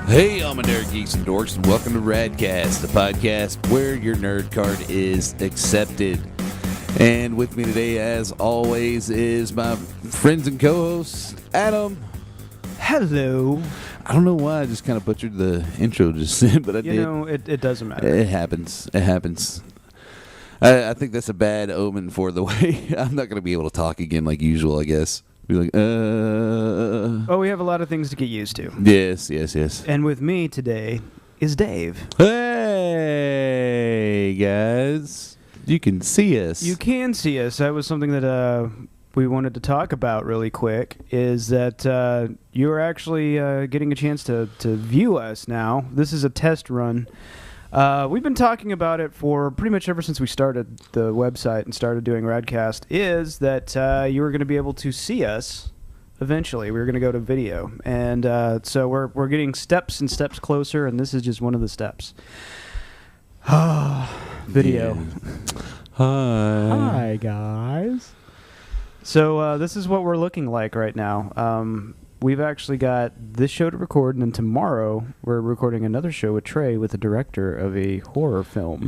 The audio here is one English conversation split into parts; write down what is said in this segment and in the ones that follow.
Hey, I'm a nerd, geeks, and dorks, and welcome to Raddcast, the podcast where your nerd card is accepted. And with me today, as always, is my friends and co-hosts, Adam. Hello. I don't know why I just kind of butchered the intro just then, but I did. You know, it doesn't matter. It happens. It happens. I think that's a bad omen for the way I'm not going to be able to talk again like usual, I guess. Be like, Oh, we have a lot of things to get used to. Yes. And with me today is Dave. Hey, guys. You can see us. You can see us. That was something that we wanted to talk about really quick, is that you're actually getting a chance to view us now. This is a test run. We've been talking about it for pretty much ever since we started the website and started doing Raddcast, is that you were going to be able to see us eventually. We were going to go to video. And so we're getting steps and steps closer, and this is just one of the steps. Video. Yeah. Hi, guys. So this is what we're looking like right now. We've actually got this show to record, and then tomorrow we're recording another show with Trey, with the director of a horror film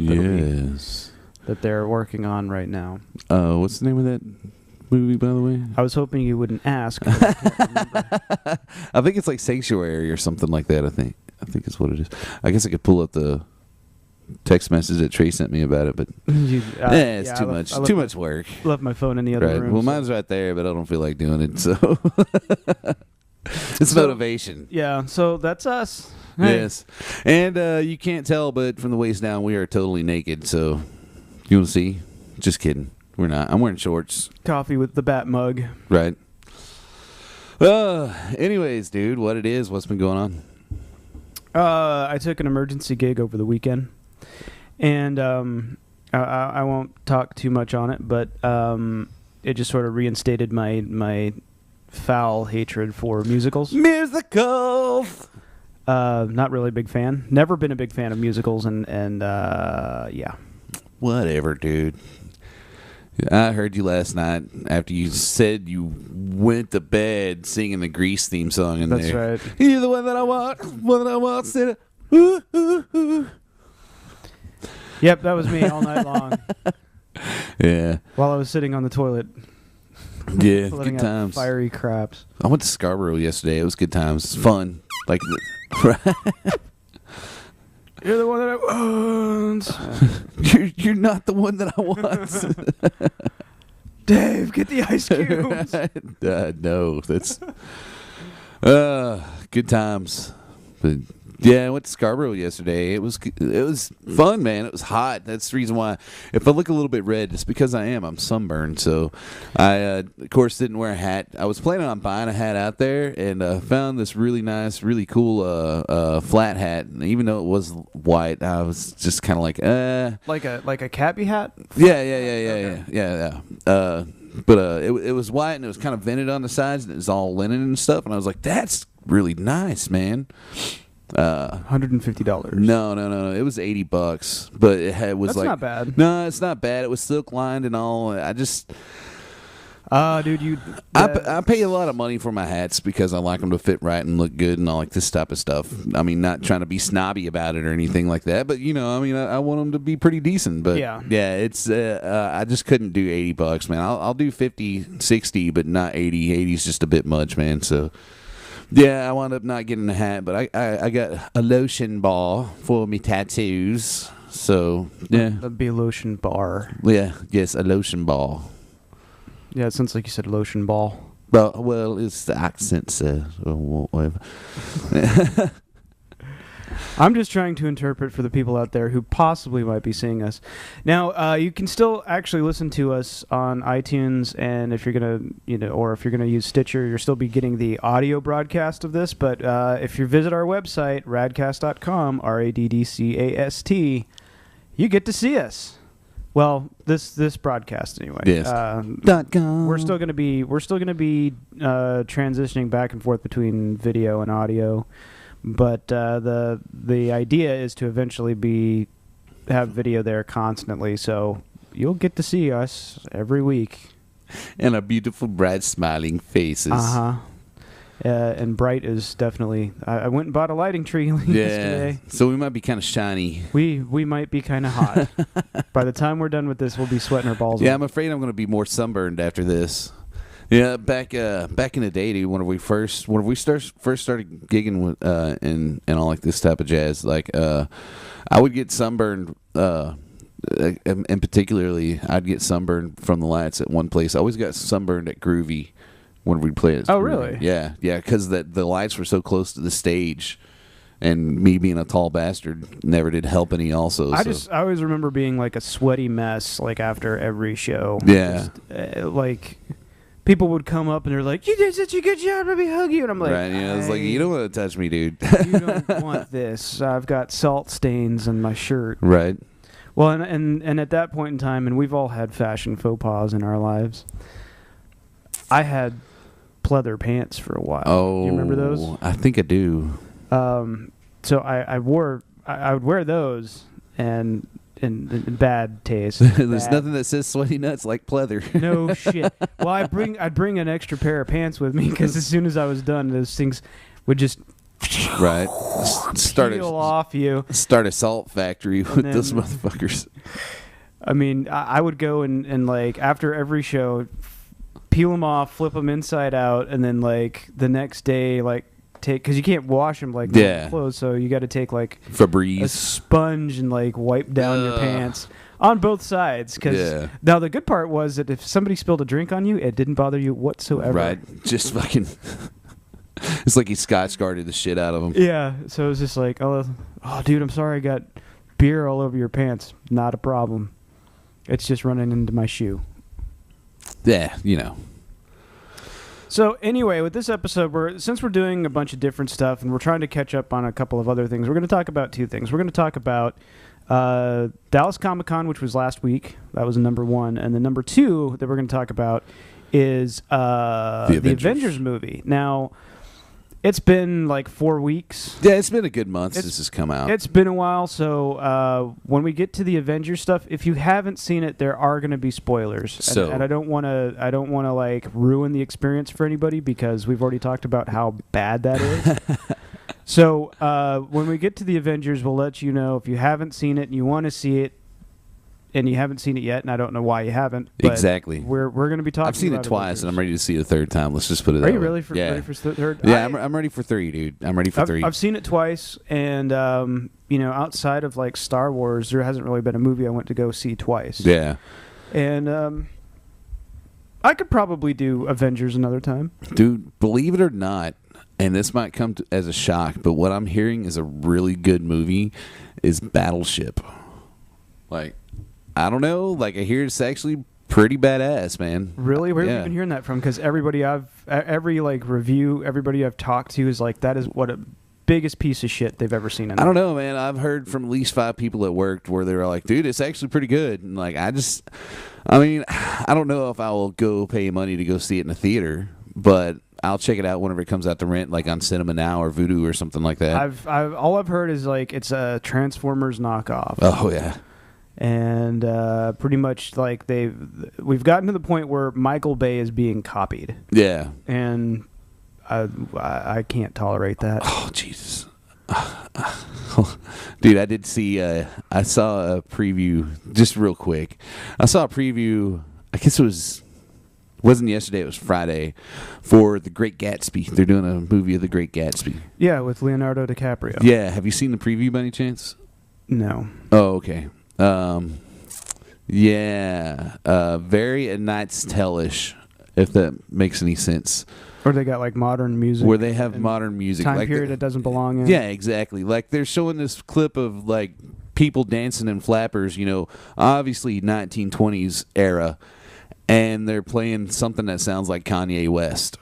that they're working on right now. What's the name of that movie, by the way? I was hoping you wouldn't ask. But I can't remember. I think it's like Sanctuary or something like that, I think is what it is. I guess I could pull up the text message that Trey sent me about it, but it's too much work. Left my phone in the other room. Well, mine's right there, but I don't feel like doing it, so... It's motivation. Yeah, so that's us. Hey. Yes. And you can't tell, but from the waist down, we are totally naked. So, you want to see? Just kidding. We're not. I'm wearing shorts. Coffee with the bat mug. Right. Anyways, dude, what's been going on? I took an emergency gig over the weekend. And I won't talk too much on it, but it just sort of reinstated my foul hatred for musicals. Musicals! Not really a big fan. Never been a big fan of musicals, and yeah. Whatever, dude. I heard you last night after you said you went to bed singing the Grease theme song in That's there. Right. You're the one that I want, said ooh, ooh, ooh. Yep, that was me all night long. Yeah. While I was sitting on the toilet. Yeah, good times. Fiery craps. I went to Scarborough yesterday. It was good times. It's fun. Like, you're the one that I want. you're not the one that I want. Dave, get the ice cubes. No, that's good times. But yeah, I went to Scarborough yesterday. It was fun, man. It was hot. That's the reason why. If I look a little bit red, it's because I'm sunburned. So I, of course, didn't wear a hat. I was planning on buying a hat out there, and found this really nice, really cool flat hat. And even though it was white, I was just kind of like, like a cabbie hat. Yeah. But it was white, and it was kind of vented on the sides, and it was all linen and stuff. And I was like, that's really nice, man. $150. No. It was $80, but was That's not bad. No, it's not bad. It was silk lined and all. I just, dude, I pay a lot of money for my hats because I like them to fit right and look good and all like this type of stuff. I mean, not trying to be snobby about it or anything like that, but I want them to be pretty decent. But yeah, it's I just couldn't do $80, man. I'll do 50, 60, but not 80. 80 is just a bit much, man. So. Yeah, I wound up not getting a hat, but I got a lotion ball for me tattoos. So, yeah. That'd be a lotion bar. Yeah, yes, a lotion ball. Yeah, it sounds like you said lotion ball. Well, it's the accent, or whatever. I'm just trying to interpret for the people out there who possibly might be seeing us. Now, you can still actually listen to us on iTunes, and if you're gonna, or if you're gonna use Stitcher, you'll still be getting the audio broadcast of this. But if you visit our website, raddcast.com, RADDCAST, you get to see us. Well, this broadcast anyway. Yes. .com. We're still gonna be transitioning back and forth between video and audio. But the idea is to eventually have video there constantly, so you'll get to see us every week. And our beautiful, bright, smiling faces. Uh-huh. And bright is definitely. I went and bought a lighting tree yesterday. So we might be kind of shiny. We might be kind of hot. By the time we're done with this, we'll be sweating our balls off. I'm afraid I'm going to be more sunburned after this. Yeah, back in the day, dude, when we first started gigging with and all like this type of jazz, like I would get sunburned. And particularly, I'd get sunburned from the lights at one place. I always got sunburned at Groovy when we'd play it. Oh, really? Yeah, because the lights were so close to the stage, and me being a tall bastard never did help any. Also, I always remember being like a sweaty mess, like after every show. Yeah, like. People would come up and they're like, "You did such a good job, let me hug you." And I'm like, right, it's like, you don't want to touch me, dude. You don't want this. I've got salt stains on my shirt. Right. Well, and at that point in time, and we've all had fashion faux pas in our lives, I had pleather pants for a while. Oh. Do you remember those? I think I do. So I would wear those and in bad taste. There's nothing that says sweaty nuts like pleather. No shit. Well, I'd bring an extra pair of pants with me because as soon as I was done, those things would just right peel off you. Start a salt factory with those motherfuckers. I mean, I would go and like after every show, peel them off, flip them inside out, and then like the next day, like. Because you can't wash them like clothes, so you got to take like Febreze, a sponge, and like wipe down your pants on both sides. Because now the good part was that if somebody spilled a drink on you, it didn't bother you whatsoever. Right, just fucking. It's like he Scotch guarded the shit out of them. Yeah, so it was just like, oh, dude, I'm sorry, I got beer all over your pants. Not a problem. It's just running into my shoe. Yeah, you know. So anyway, with this episode, since we're doing a bunch of different stuff and we're trying to catch up on a couple of other things, we're going to talk about two things. We're going to talk about Dallas Comic-Con, which was last week. That was number one. And the number two that we're going to talk about is the Avengers movie. Now, it's been like 4 weeks. Yeah, it's been a good month since it's come out. It's been a while, so when we get to the Avengers stuff, if you haven't seen it, there are going to be spoilers, and I don't want to like ruin the experience for anybody because we've already talked about how bad that is. So when we get to the Avengers, we'll let you know if you haven't seen it and you want to see it. And you haven't seen it yet, and I don't know why you haven't. But exactly. We're going to be talking. I've seen about it twice, Avengers. and I'm ready to see it a third time. Let's just put it. Are you really ready for third? Yeah, I'm ready for three, dude. I'm ready for three. I've seen it twice, and outside of like Star Wars, there hasn't really been a movie I went to go see twice. Yeah. And I could probably do Avengers another time. Dude, believe it or not, and this might come as a shock, but what I'm hearing is a really good movie is Battleship. Like. I don't know. Like, I hear it's actually pretty badass, man. Really? Where have you been hearing that from? Because everybody I've talked to is like, that is what a biggest piece of shit they've ever seen. I don't know, man. I've heard from at least 5 people at work where they were like, dude, it's actually pretty good. And like, I don't know if I will go pay money to go see it in a theater, but I'll check it out whenever it comes out to rent, like on Cinema Now or Vudu or something like that. All I've heard is like it's a Transformers knockoff. Oh yeah. And pretty much like we've gotten to the point where Michael Bay is being copied. Yeah. And I can't tolerate that. Oh Jesus. Dude, I did see I saw a preview just real quick. I saw a preview, I guess it wasn't yesterday, it was Friday, for The Great Gatsby. They're doing a movie of The Great Gatsby. Yeah, with Leonardo DiCaprio. Yeah, have you seen the preview by any chance? No. Oh, okay. Very A Knight's Tale-ish, if that makes any sense. Or they got like modern music. Where they have modern music. Time period it doesn't belong in. Yeah, exactly. Like they're showing this clip of like people dancing in flappers, obviously 1920s era, and they're playing something that sounds like Kanye West.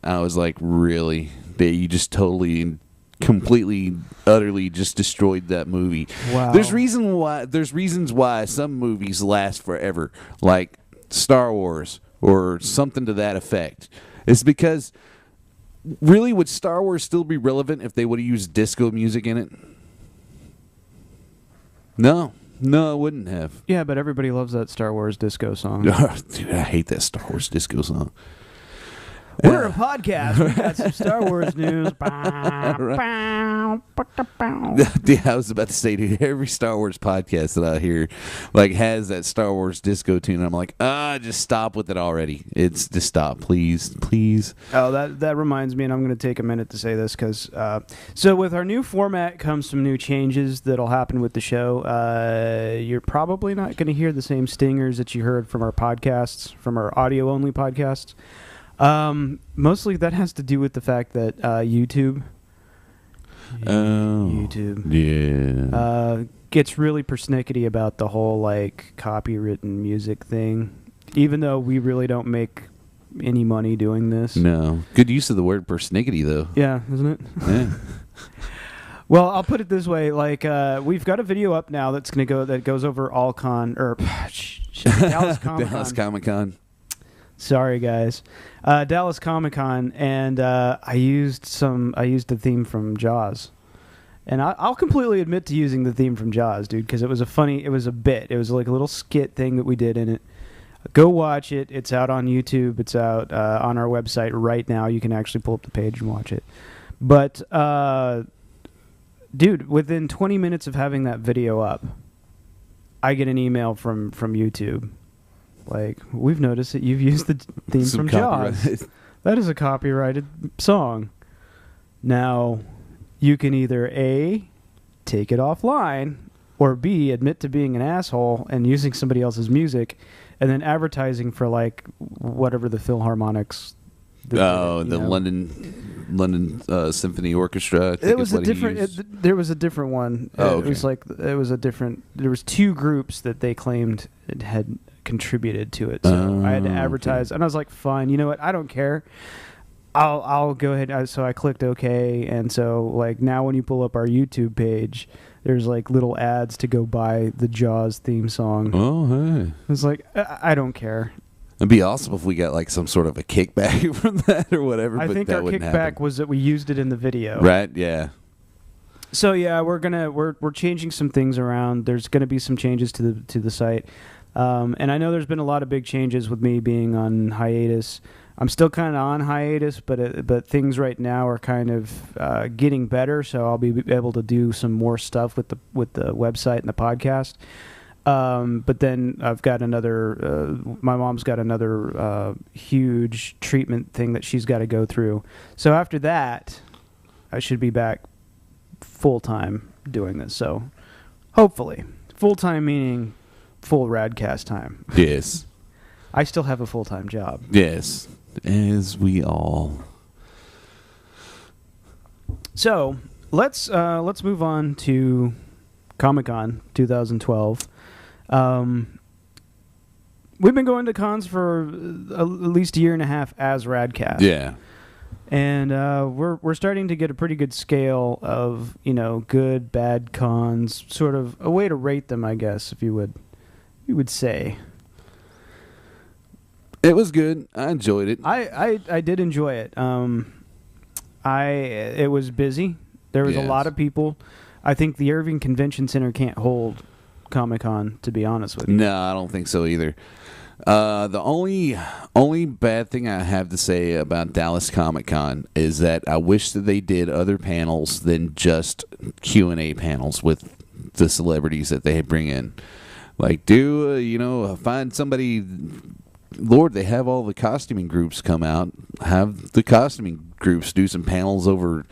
I was like, really? You just totally... completely, utterly just destroyed that movie. Wow. There's reasons why some movies last forever, like Star Wars or something to that effect. It's because, really, would Star Wars still be relevant if they would have used disco music in it? No, it wouldn't have. Yeah, but everybody loves that Star Wars disco song. Dude, I hate that Star Wars disco song. We're a podcast. We got some Star Wars news. Yeah, I was about to say, dude, every Star Wars podcast that I hear has that Star Wars disco tune. I'm like, just stop with it already. It's just stop, please. Oh, that reminds me, and I'm going to take a minute to say this because so with our new format comes some new changes that'll happen with the show. You're probably not going to hear the same stingers that you heard from our podcasts, from our audio only podcasts. Mostly that has to do with the fact that YouTube gets really persnickety about the whole copywritten music thing, even though we really don't make any money doing this. No. Good use of the word persnickety, though. Yeah, isn't it? Yeah. Well, I'll put it this way: we've got a video up now that goes over Dallas Comic-Con. Dallas Comic-Con. Sorry, guys. Dallas Comic-Con, and I used the theme from Jaws, and I'll completely admit to using the theme from Jaws, dude, because it was a bit. It was like a little skit thing that we did in it. Go watch it. It's out on YouTube. It's out on our website right now. You can actually pull up the page and watch it. But, dude, within 20 minutes of having that video up, I get an email from YouTube. We've noticed that you've used the theme from Jaws. That is a copyrighted song. Now, you can either A, take it offline, or B, admit to being an asshole and using somebody else's music, and then advertising for whatever the Philharmonics. London Symphony Orchestra. I think it was a different. There was a different one. Oh, okay. It was a different. There was two groups that they claimed it had contributed to it, so I had to advertise, and I was like, "Fine, you know what? I don't care. I'll go ahead." So I clicked OK, and so now when you pull up our YouTube page, there's little ads to go buy the Jaws theme song. Oh, hey! It's I don't care. It'd be awesome if we got some sort of a kickback from that or whatever. I think our kickback was that we used it in the video. Right? Yeah. So yeah, we're changing some things around. There's gonna be some changes to the site. And I know there's been a lot of big changes with me being on hiatus. I'm still kind of on hiatus, but things right now are kind of getting better. So I'll be able to do some more stuff with the website and the podcast. But then I've got my mom's got another huge treatment thing that she's got to go through. So after that, I should be back full time doing this. So hopefully, full time meaning full Raddcast time. Yes. I still have a full-time job. Yes, as we all. So let's move on to Comic-Con 2012. We've been going to cons for at least a year and a half as Raddcast. Yeah. And we're starting to get a pretty good scale of good, bad cons, sort of a way to rate them, I guess, if you would say. It was good. I enjoyed it. I did enjoy it. It was busy. There was a lot of people. I think the Irving Convention Center can't hold Comic-Con, to be honest with you. No, I don't think so either. The only bad thing I have to say about Dallas Comic-Con is that I wish that they did other panels than just Q&A panels with the celebrities that they bring in. Find somebody. Lord, they have all the costuming groups come out. Have the costuming groups do some panels over,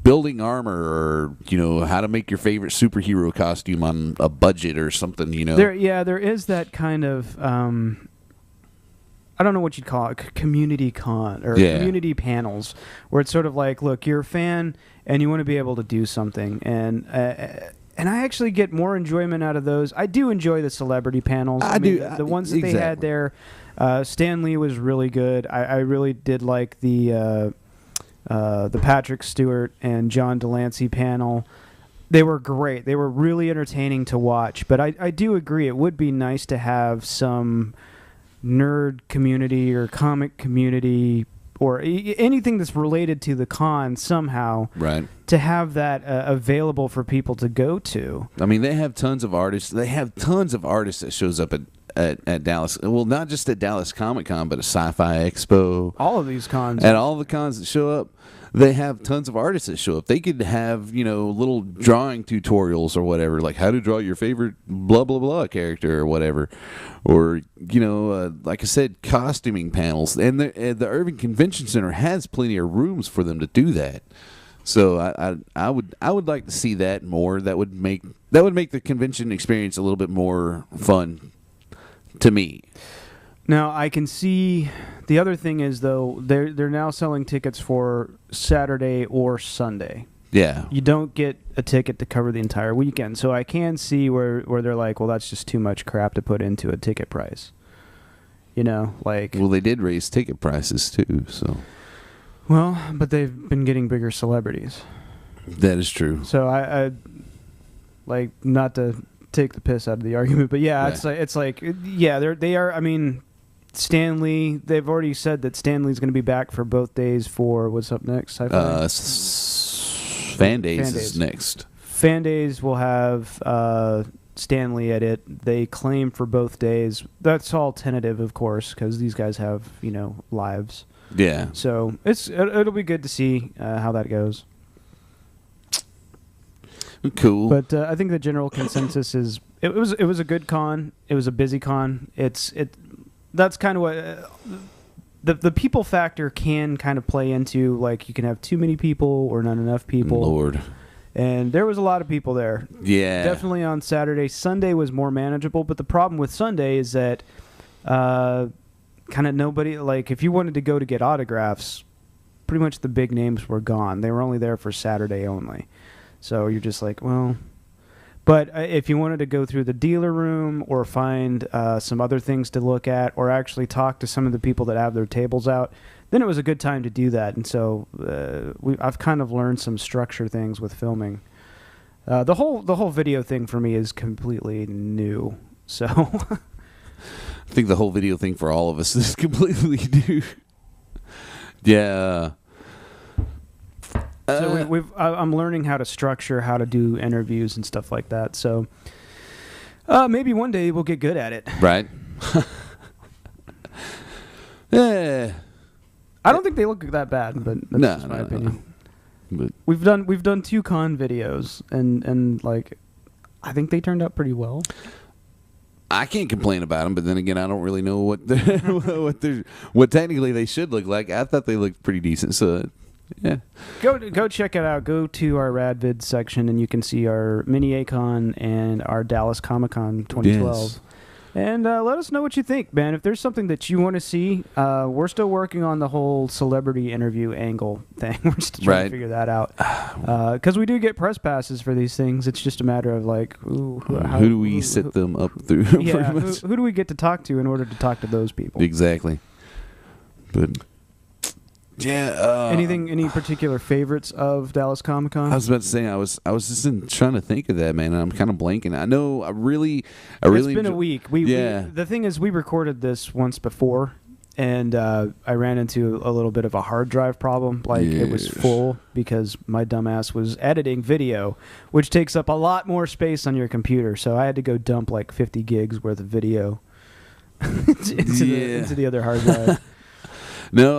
building armor or, how to make your favorite superhero costume on a budget or something, There is that kind of, I don't know what you'd call it, community con or community panels where it's sort of look, you're a fan and you want to be able to do something. And I actually get more enjoyment out of those. I do enjoy the celebrity panels. I mean, do. The ones that they had there, Stan Lee was really good. I really did like the Patrick Stewart and John Delancey panel. They were great. They were really entertaining to watch. But I do agree it would be nice to have some nerd community or comic community or anything that's related to the con somehow, right? To have that available for people to go to. I mean, they have tons of artists. They have tons of artists that shows up at Dallas. Well, not just at Dallas Comic Con, but at Sci-Fi Expo. All of these cons. At all the cons that show up, they have tons of artists that show up. They could have, little drawing tutorials or whatever, like how to draw your favorite blah, blah, blah character or whatever. Or, like I said, costuming panels. And the Irving Convention Center has plenty of rooms for them to do that. So I would like to see that more. That would make the convention experience a little bit more fun to me. Now I can see the other thing is though they're now selling tickets for Saturday or Sunday. Yeah. You don't get a ticket to cover the entire weekend. So I can see where they're like, well, that's just too much crap to put into a ticket price. Well, they did raise ticket prices too, so. Well, but they've been getting bigger celebrities. That is true. So I like, not to take the piss out of the argument, but yeah, right. They are. I mean, Stanley. They've already said that Stanley's going to be back for both days for what's up next. Fan Days is next. Fan Days will have Stanley at it. They claim for both days. That's all tentative, of course, because these guys have lives. Yeah. So it'll be good to see how that goes. Cool. But I think the general consensus is it was a good con. It was a busy con. That's kind of what the people factor can kind of play into. Like, you can have too many people or not enough people. Lord. And there was a lot of people there. Yeah. Definitely on Saturday. Sunday was more manageable. But the problem with Sunday is that kind of nobody, like, if you wanted to go to get autographs, pretty much the big names were gone. They were only there for Saturday only. So you're just like, well. But if you wanted to go through the dealer room or find some other things to look at or actually talk to some of the people that have their tables out, then it was a good time to do that. And so I've kind of learned some structure things with filming. The whole video thing for me is completely new. So I think the whole video thing for all of us is completely new. Yeah. So I'm learning how to structure, how to do interviews and stuff like that. So maybe one day we'll get good at it. Right. Yeah. I don't think they look that bad, but that's just my opinion. But we've done 2 con videos, and like, I think they turned out pretty well. I can't complain about them, but then again, I don't really know what technically they should look like. I thought they looked pretty decent, so yeah. Go check it out. Go to our Radvid section, and you can see our mini Acon and our Dallas Comic Con 2012. Yes. And let us know what you think, man. If there's something that you want to see, we're still working on the whole celebrity interview angle thing. We're still trying to figure that out. Because we do get press passes for these things. It's just a matter of like, who do we sit them up through? Yeah, who do we get to talk to in order to talk to those people? Exactly. But yeah. Any particular favorites of Dallas Comic Con? I was about to say I was just trying to think of that, man, and I'm kind of blanking. I know I really. It's been a week. The thing is, we recorded this once before, and I ran into a little bit of a hard drive problem. Like, it was full because my dumbass was editing video, which takes up a lot more space on your computer. So I had to go dump like 50 gigs worth of video into the other hard drive. No,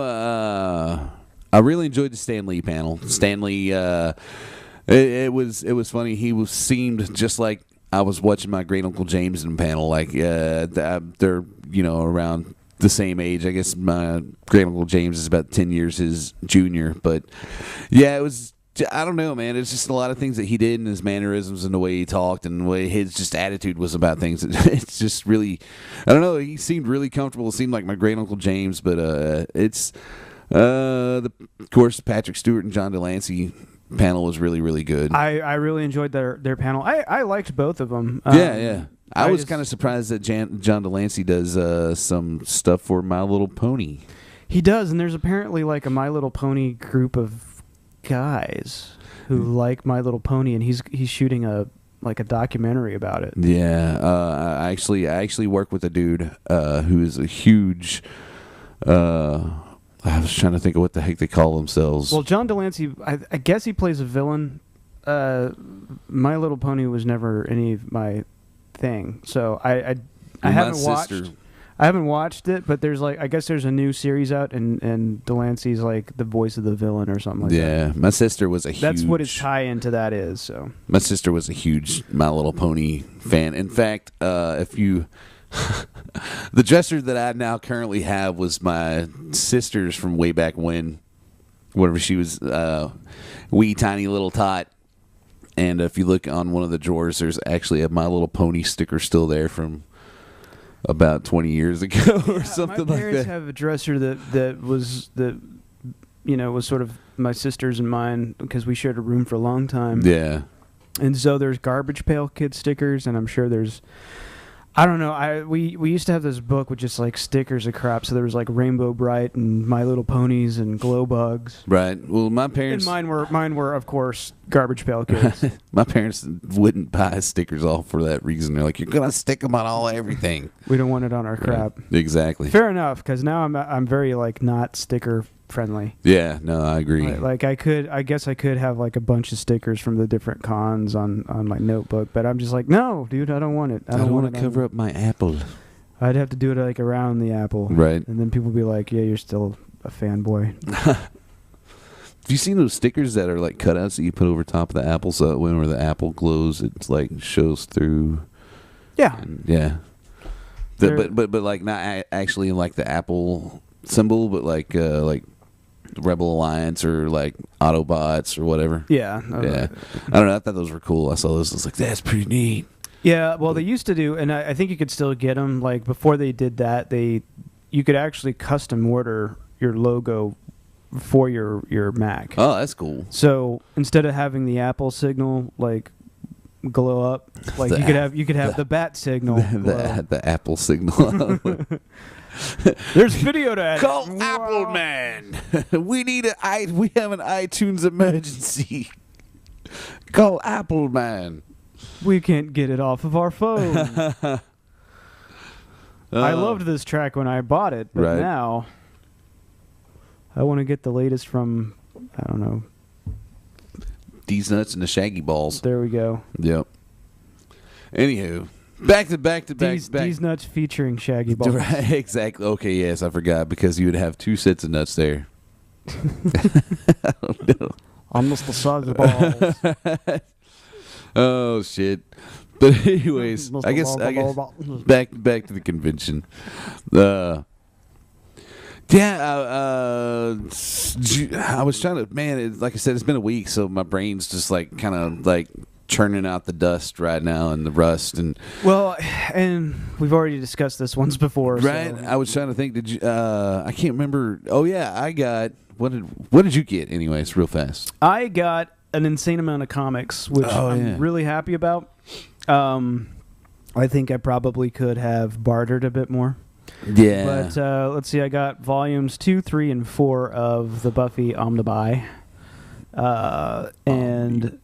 I really enjoyed the Stan Lee panel. Stan Lee, it was funny. He seemed just like I was watching my great uncle Jameson panel. Like they're around the same age. I guess my great uncle James is about 10 years his junior. But yeah, it was. I don't know, man. It's just a lot of things that he did and his mannerisms and the way he talked and the way his just attitude was about things. It's just really, I don't know. He seemed really comfortable. It seemed like my great uncle James, but it's of course Patrick Stewart and John Delancey panel was really, really good. I really enjoyed their panel. I liked both of them. Yeah. I was kind of surprised that John Delancey does some stuff for My Little Pony. He does, and there's apparently like a My Little Pony group of guys who like My Little Pony, and he's shooting a documentary about it. Yeah, I actually work with a dude who is a huge. I was trying to think of what the heck they call themselves. Well, John Delancey, I guess he plays a villain. My Little Pony was never any of my thing, so I I haven't watched it, but there's I guess there's a new series out, and Delancey's the voice of the villain or something like that. Yeah, my sister was That's what his tie-in to that is. So my sister was a huge My Little Pony fan. In fact, if you the dresser that I now currently have was my sister's from way back when, whenever she was wee tiny little tot. And if you look on one of the drawers, there's actually a My Little Pony sticker still there from about 20 years ago or something like that. My parents have a dresser that was sort of my sister's and mine because we shared a room for a long time. Yeah. And so there's Garbage Pail Kid stickers, and I'm sure there's, I don't know. We used to have this book with just stickers of crap. So there was Rainbow Bright and My Little Ponies and Glow Bugs. Right. Well, my parents. And mine were of course Garbage Pail Kids. My parents wouldn't buy stickers all for that reason. They're like, you're gonna stick them on everything. We don't want it on our crap. Right. Exactly. Fair enough. Because now I'm very not sticker friendly. Yeah. No, I agree. I guess I could have a bunch of stickers from the different cons on my notebook, but I'm just no, dude, I don't want it. I don't want to cover up my apple. I'd have to do it around the apple, right? And then people be like, "Yeah, you're still a fanboy." Have you seen those stickers that are cutouts that you put over top of the apple, so that whenever the apple glows, it's shows through? Yeah, yeah. But not actually in the apple symbol, but Rebel Alliance or Autobots or whatever. Yeah. Yeah. I don't know. I thought those were cool. I saw those. I was like, that's pretty neat. Yeah. Well, they used to do, and I think you could still get them. Before they did that, you could actually custom order your logo for your Mac. Oh, that's cool. So instead of having the Apple signal glow up, you could have the bat signal. The Apple signal. There's video to edit. Call Apple Man. We have an iTunes emergency. Call Apple Man. We can't get it off of our phone. I loved this track when I bought it, but now I want to get the latest from, I don't know, These Nuts and the Shaggy Balls. There we go. Yep. Anywho. Back to back. These Nuts featuring Shaggy Balls. Right, exactly. Okay, yes, I forgot because you would have two sets of nuts there. I don't know. Almost the size of balls. Oh shit! But anyways, I guess back to the convention. I was trying to. Man, like I said, it's been a week, so my brain's just kind of churning out the dust right now and the rust and we've already discussed this once before, right? So. I was trying to think. Did you? I can't remember. Oh yeah, I got. What did you get? Anyways, real fast. I got an insane amount of comics, which I'm really happy about. I think I probably could have bartered a bit more. Yeah. But let's see. I got volumes 2, 3, and 4 of the Buffy Omnibuy, and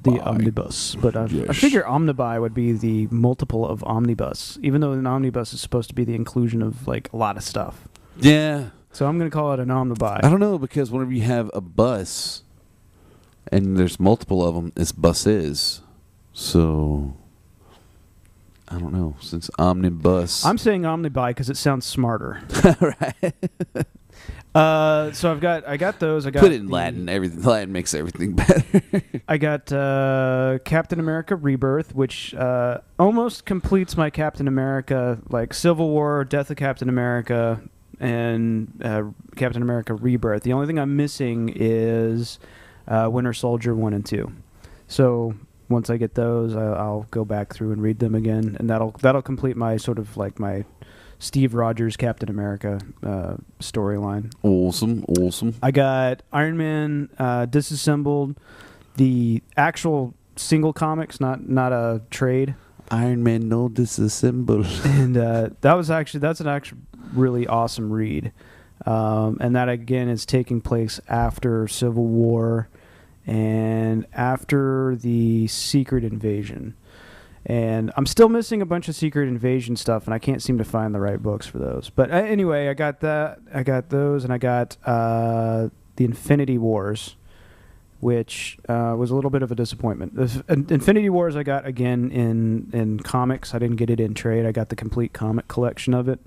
the Omnibus. But I figure Omnibuy would be the multiple of Omnibus, even though an Omnibus is supposed to be the inclusion of a lot of stuff. Yeah. So I'm going to call it an Omnibuy. I don't know, because whenever you have a bus and there's multiple of them, it's buses. So I don't know. Since omnibus, I'm saying Omnibuy because it sounds smarter. Right. So I got those. I got put it in Latin. Everything Latin makes everything better. I got Captain America Rebirth, which almost completes my Captain America, Civil War, Death of Captain America, and Captain America Rebirth. The only thing I'm missing is Winter Soldier 1 and 2. So once I get those, I'll go back through and read them again, and that'll complete my sort of my Steve Rogers Captain America storyline. Awesome. I got Iron Man Disassembled, the actual single comics, not a trade. Iron Man no Disassembled. And that's an actual really awesome read. And that again is taking place after Civil War and after the Secret Invasion. And I'm still missing a bunch of Secret Invasion stuff, and I can't seem to find the right books for those. But anyway, I got that. I got those, and I got the Infinity Wars, which was a little bit of a disappointment. Infinity Wars I got again in comics. I didn't get it in trade. I got the complete comic collection of it.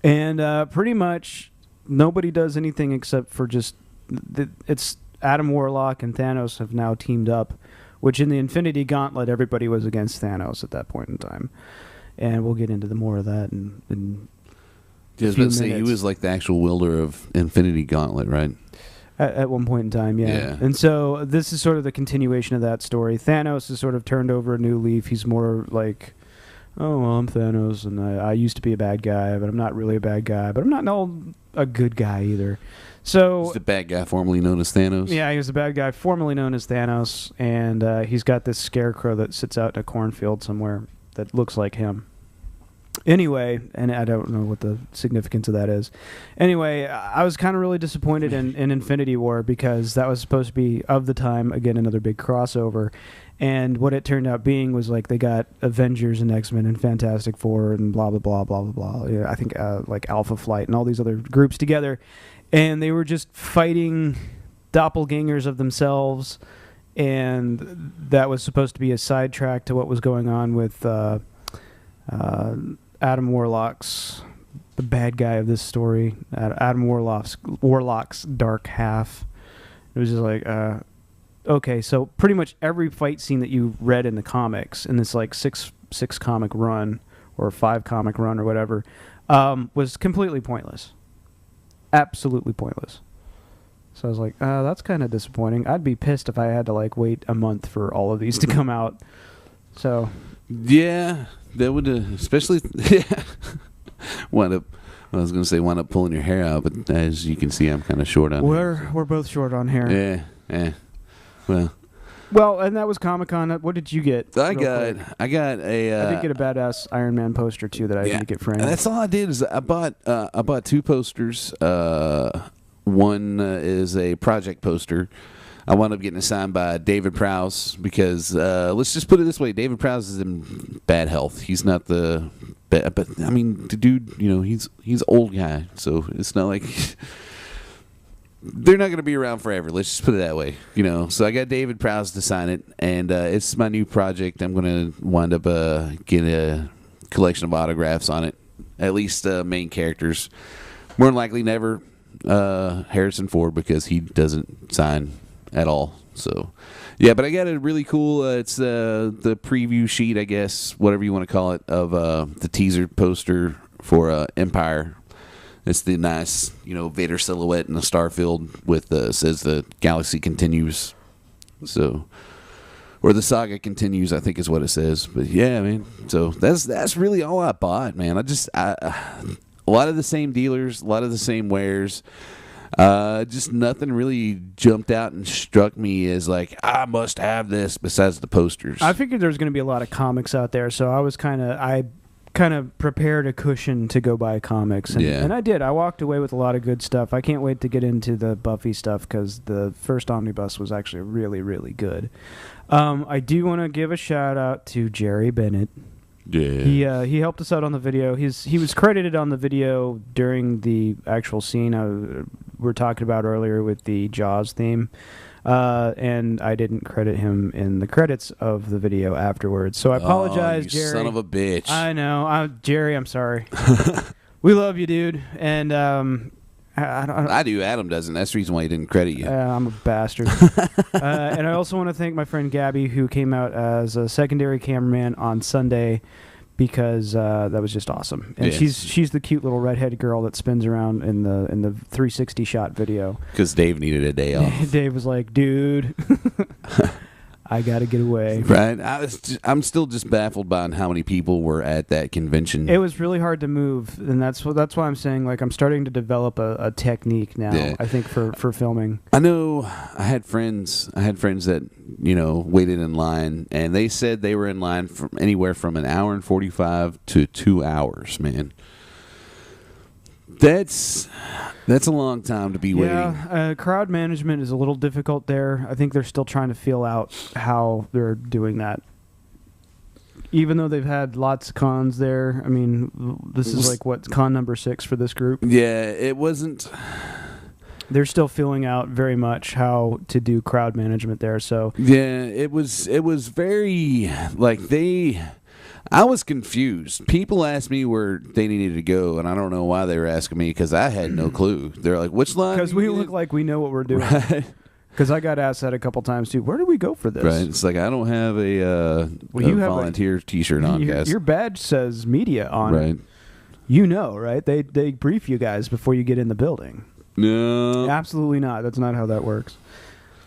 And pretty much nobody does anything except for just... it's Adam Warlock and Thanos have now teamed up, which in the Infinity Gauntlet, everybody was against Thanos at that point in time. And we'll get into more of that in I was about to say, he was like the actual wielder of Infinity Gauntlet, right? At one point in time, yeah. And so this is sort of the continuation of that story. Thanos has sort of turned over a new leaf. He's more like, oh, well, I'm Thanos, and I used to be a bad guy, but I'm not really a bad guy. But I'm not a good guy either. So he's the bad guy formerly known as Thanos? Yeah, he was the bad guy formerly known as Thanos, and he's got this scarecrow that sits out in a cornfield somewhere that looks like him. Anyway, and I don't know what the significance of that is. Anyway, I was kind of really disappointed in Infinity War because that was supposed to be, of the time, again, another big crossover. And what it turned out being was like they got Avengers and X-Men and Fantastic Four and blah, blah, blah, blah, blah, blah. Yeah, I think like Alpha Flight and all these other groups together. And they were just fighting doppelgangers of themselves. And that was supposed to be a sidetrack to what was going on with... Adam Warlock's the bad guy of this story. Adam Warlock's dark half. It was just like, okay, so pretty much every fight scene that you read in the comics in this like six comic run or 5 comic run or whatever was completely pointless, absolutely pointless. So I was like, that's kind of disappointing. I'd be pissed if I had to like wait a month for all of these to come out. So yeah. That would, especially, wind up pulling your hair out, but as you can see, I'm kind of short on hair. So. We're both short on hair. Yeah. Well, and that was Comic-Con. What did you get? I got a... I did get a badass Iron Man poster, too, that I didn't get framed. And that's all I did is I bought 2 posters. One is a project poster. I wound up getting assigned by David Prowse because, let's just put it this way, David Prowse is in bad health. He's not the... But, I mean, the dude, he's an old guy, so it's not like... They're not going to be around forever. Let's just put it that way, So I got David Prowse to sign it, and it's my new project. I'm going to wind up getting a collection of autographs on it, at least main characters. More than likely never Harrison Ford because he doesn't sign at all. So, yeah, but I got a really cool, it's the preview sheet, I guess, whatever you want to call it, of the teaser poster for Empire. It's the nice, Vader silhouette in the starfield with, says the galaxy continues. So, or the saga continues, I think is what it says. But yeah, man, so that's really all I bought, man. A lot of the same dealers, a lot of the same wares. Just nothing really jumped out and struck me as like, I must have this besides the posters. I figured there was going to be a lot of comics out there, so I kind of prepared a cushion to go buy comics. And I did. I walked away with a lot of good stuff. I can't wait to get into the Buffy stuff because the first omnibus was actually really, really good. I do want to give a shout out to Jerry Bennett. Yeah, he helped us out on the video. He was credited on the video during the actual scene we were talking about earlier with the Jaws theme, and I didn't credit him in the credits of the video afterwards. So I apologize, Jerry. Son of a bitch! I know, Jerry. I'm sorry. We love you, dude. And I do. Adam doesn't. That's the reason why he didn't credit you. I'm a bastard. And I also want to thank my friend Gabby, who came out as a secondary cameraman on Sunday, because that was just awesome. And she's the cute little redheaded girl that spins around in the 360 shot video. Because Dave needed a day off. Dave was like, dude, I got to get away. Right. I'm still just baffled by how many people were at that convention. It was really hard to move, and that's why I'm saying, like, I'm starting to develop a technique now, I think, for filming. I know I had friends that, waited in line, and they said they were in line from anywhere from an hour and 45 to 2 hours, man. That's a long time to be waiting. Yeah, crowd management is a little difficult there. I think they're still trying to feel out how they're doing that. Even though they've had lots of cons there, I mean, this is like, what, con number 6 for this group? Yeah, it wasn't... they're still filling out very much how to do crowd management there. So yeah, it was very like I was confused. People asked me where they needed to go, and I don't know why they were asking me because I had no clue. They're like, "Which line?" Because we look like we know what we're doing. Right. Because I got asked that a couple times too. Where do we go for this? Right. It's like I don't have a volunteer T-shirt on, guys. Your badge says media on right. it. You know, right? They brief you guys before you get in the building. No. Absolutely not. That's not how that works.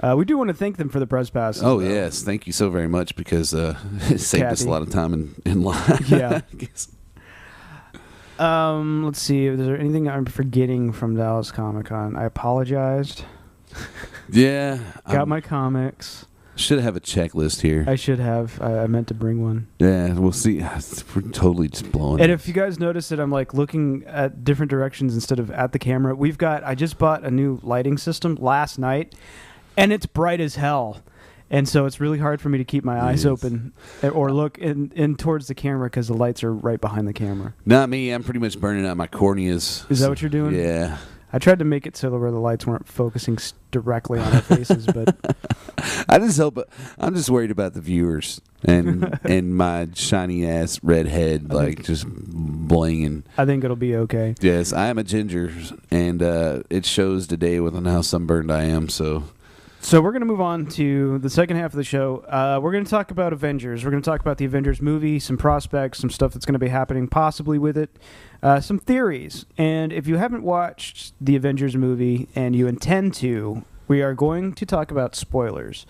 We do want to thank them for the press passes. Oh, yes. Thank you so very much because it saved us a lot of time in line. Yeah. Let's see. Is there anything I'm forgetting from Dallas Comic-Con? I apologized. Yeah. Got my comics. Should have a checklist here. I should have. I meant to bring one. Yeah, we'll see. We're totally just blowing And it. if you guys notice that I'm like looking at different directions instead of at the camera, I just bought a new lighting system last night, and it's bright as hell. And so it's really hard for me to keep my eyes open or look in towards the camera because the lights are right behind the camera. Not me. I'm pretty much burning out my corneas. Is that what you're doing? Yeah. I tried to make it so where the lights weren't focusing directly on our faces, but I'm just worried about the viewers and my shiny ass red head just blinging. I think it'll be okay. Yes, I am a ginger, and it shows today with how sunburned I am. So we're going to move on to the second half of the show. We're going to talk about Avengers. We're going to talk about the Avengers movie, some prospects, some stuff that's going to be happening possibly with it, some theories. And if you haven't watched the Avengers movie and you intend to, we are going to talk about spoilers.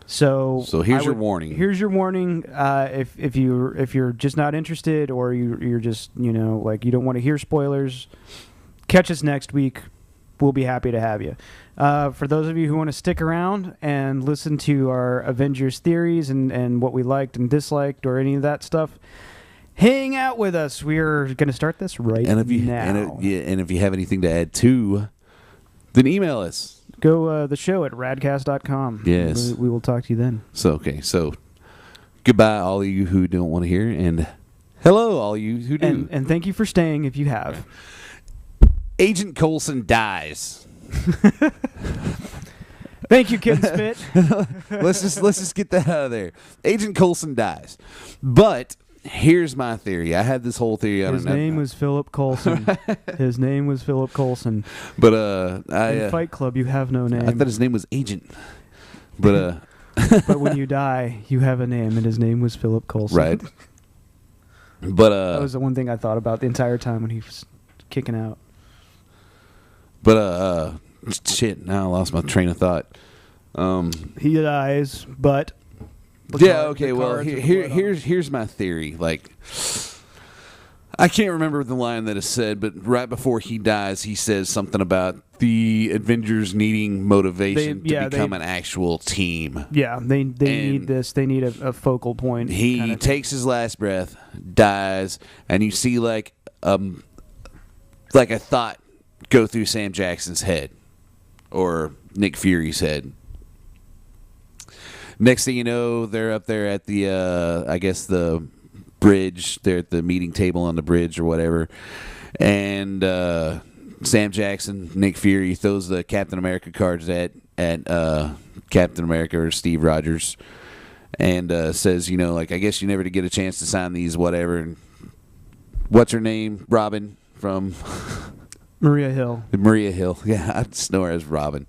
So here's your warning. Here's your warning. If you're just not interested or you're just you don't want to hear spoilers, catch us next week. We'll be happy to have you. For those of you who want to stick around and listen to our Avengers theories and what we liked and disliked or any of that stuff, hang out with us. We're going to start this now. And if you have anything to add to, then email us. Go the show at raddcast.com. Yes. We will talk to you then. So goodbye, all of you who don't want to hear, and hello, all of you who do. And thank you for staying if you have. Agent Coulson dies. Thank you, Kid Spit. let's just get that out of there. Agent Coulson dies, but here's my theory. I had this whole theory. His name was Philip Coulson. His name was Philip Coulson. But in Fight Club, you have no name. I thought his name was Agent. But but when you die, you have a name, and his name was Philip Coulson. Right. But that was the one thing I thought about the entire time when he was kicking out. But shit, now I lost my train of thought. He dies, but okay. Well, here's my theory. Like, I can't remember the line that is said, but right before he dies, he says something about the Avengers needing motivation to become an actual team. Yeah, they need this. They need a focal point. He takes his last breath, dies, and you see like a thought go through Sam Jackson's head or Nick Fury's head. Next thing you know, they're up there at the I guess the bridge. They're at the meeting table on the bridge or whatever, and Sam Jackson, Nick Fury throws the Captain America cards at Captain America or Steve Rogers, and says, I guess you never did get a chance to sign these, whatever. And what's her name? Robin from Maria Hill. Yeah, I snore as Robin.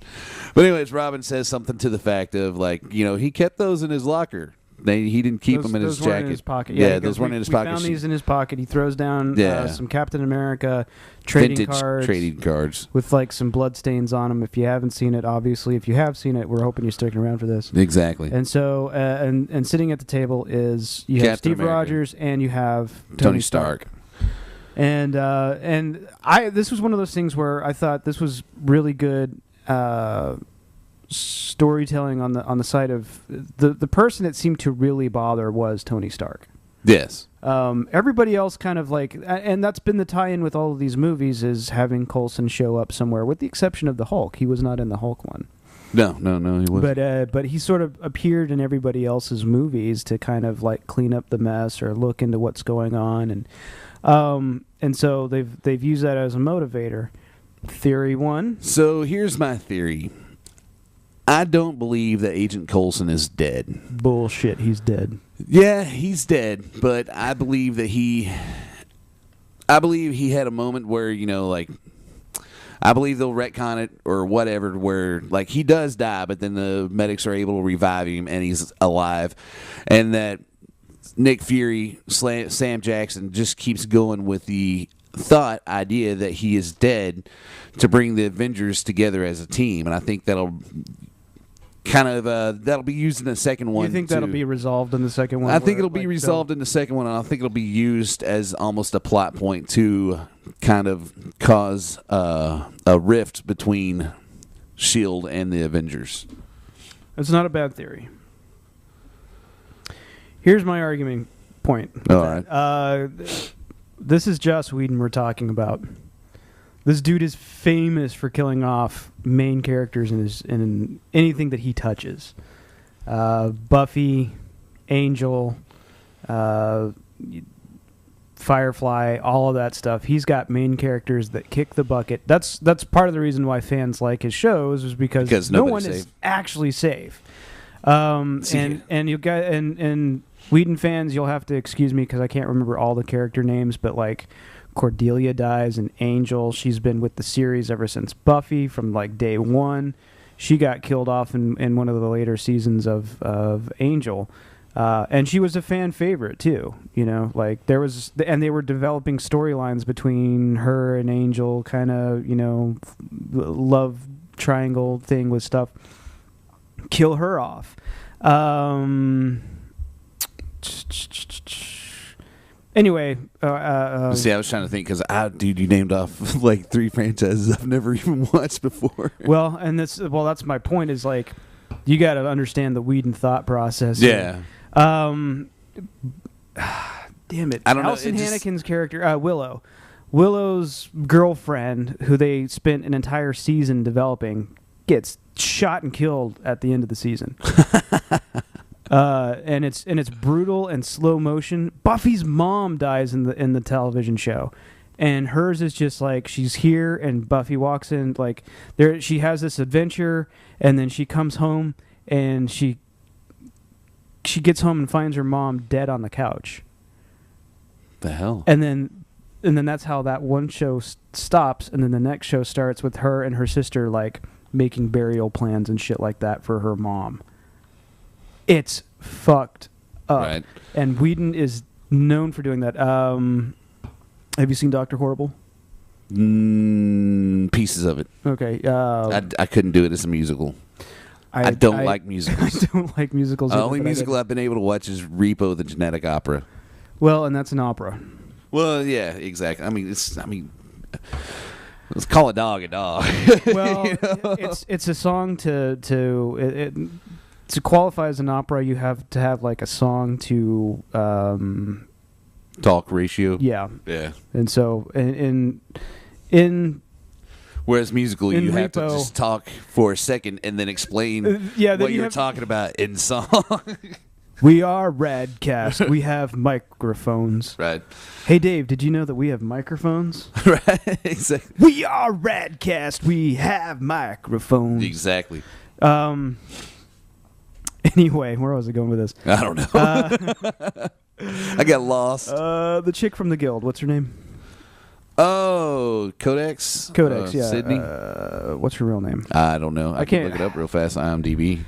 But anyways, Robin says something to the fact of he kept those in his locker. He didn't keep them in his jacket. In his pocket. Yeah, those weren't in his pocket. We found these in his pocket. He throws down some Captain America trading cards with some blood stains on them. If you haven't seen it, obviously, if you have seen it, we're hoping you're sticking around for this. Exactly. And so, and sitting at the table is you have Steve Rogers and you have Tony Stark. And this was one of those things where I thought this was really good storytelling on the side of the person it seemed to really bother was Tony Stark. Yes. Everybody else kind of and that's been the tie-in with all of these movies is having Coulson show up somewhere, with the exception of the Hulk. He was not in the Hulk one. No, he wasn't. But he sort of appeared in everybody else's movies to kind of clean up the mess or look into what's going on, and so they've used that as a motivator. Theory 1. So here's my theory. I don't believe that Agent Coulson is dead. Bullshit, he's dead. Yeah, he's dead, but I believe that he had a moment where, I believe they'll retcon it or whatever, where like he does die, but then the medics are able to revive him and he's alive, and that Nick Fury, Sam Jackson just keeps going with the idea that he is dead to bring the Avengers together as a team, and I think that'll be used in the second one. You think that'll be resolved in the second one? I think it'll be resolved in the second one, and I think it'll be used as almost a plot point to kind of cause a rift between S.H.I.E.L.D. and the Avengers. It's not a bad theory. Here's my argument point. All right. This is Joss Whedon we're talking about. This dude is famous for killing off main characters in anything that he touches. Buffy, Angel, Firefly, all of that stuff. He's got main characters that kick the bucket. That's part of the reason why fans like his shows, is because no one is actually safe. And you got and Whedon fans, you'll have to excuse me because I can't remember all the character names, but like Cordelia dies in Angel. She's been with the series ever since Buffy from like day one. She got killed off in one of the later seasons of Angel. And she was a fan favorite too, like there was, and they were developing storylines between her and Angel, kind of, love triangle thing with stuff. Kill her off. Anyway, see, I was trying to think because dude, you named off like 3 franchises I've never even watched before. Well, and that's my point. Is like you got to understand the Whedon thought process. Yeah. Damn it! I don't Alison know. Hannigan's character, Willow's girlfriend, who they spent an entire season developing, gets shot and killed at the end of the season. And it's brutal and slow motion. Buffy's mom dies in the television show, and hers is just like she's here, and Buffy walks in like there. She has this adventure, and then she comes home, and she gets home and finds her mom dead on the couch. The hell? And then that's how that one show stops, and then the next show starts with her and her sister like making burial plans and shit like that for her mom. It's fucked up. Right. And Whedon is known for doing that. Have you seen Dr. Horrible? Pieces of it. Okay. I couldn't do it as a musical. I don't like musicals. I don't like musicals. The only musical I've been able to watch is Repo, the Genetic Opera. Well, and that's an opera. Well, yeah, exactly. Let's call a dog a dog. Well, it's a song to qualify as an opera. You have to have like a song to talk ratio. Yeah. Yeah. And so in whereas musical, you have to Repo, just talk for a second and then explain what you're talking about in song. We are Raddcast. We have microphones. Right. Hey, Dave, did you know that we have microphones? Right. Exactly. We are Raddcast. We have microphones. Exactly. Anyway, where was I going with this? I don't know. I got lost. The chick from the guild. What's her name? Oh, Codex? Yeah. Sydney? What's her real name? I don't know. I can't can look it up real fast. IMDb.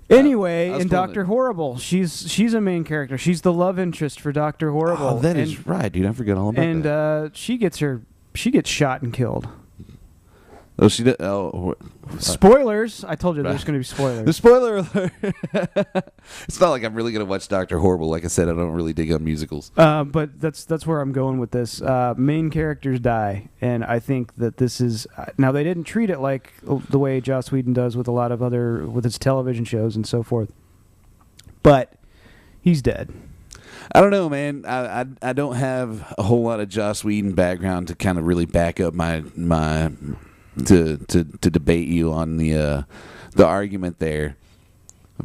Anyway, in Dr. Horrible, she's a main character. She's the love interest for Dr. Horrible. Oh, that is right, dude. I forgot all about that. And she gets shot and killed. Oh, she did. Oh, spoilers! I told you there's going to be spoilers. The spoiler alert. It's not like I'm really going to watch Dr. Horrible. Like I said, I don't really dig on musicals. But that's where I'm going with this. Main characters die, and I think that this is now they didn't treat it like the way Joss Whedon does with a lot of with his television shows and so forth. But he's dead. I don't know, man. I don't have a whole lot of Joss Whedon background to kind of really back up my to debate you on the argument there.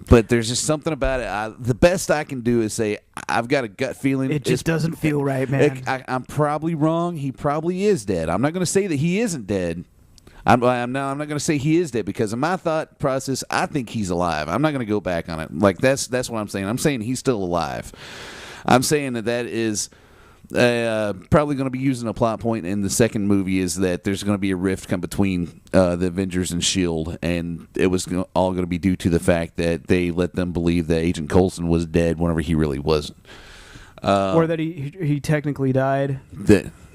But there's just something about it. The best I can do is say I've got a gut feeling. It just doesn't feel right, man. I'm probably wrong. He probably is dead. I'm not going to say that he isn't dead. I'm not going to say he is dead because in my thought process, I think he's alive. I'm not going to go back on it. Like that's what I'm saying. I'm saying he's still alive. I'm saying that is probably going to be using a plot point in the second movie is that there's going to be a rift come between the Avengers and S.H.I.E.L.D. and it was all going to be due to the fact that they let them believe that Agent Coulson was dead whenever he really wasn't. Or that he technically died.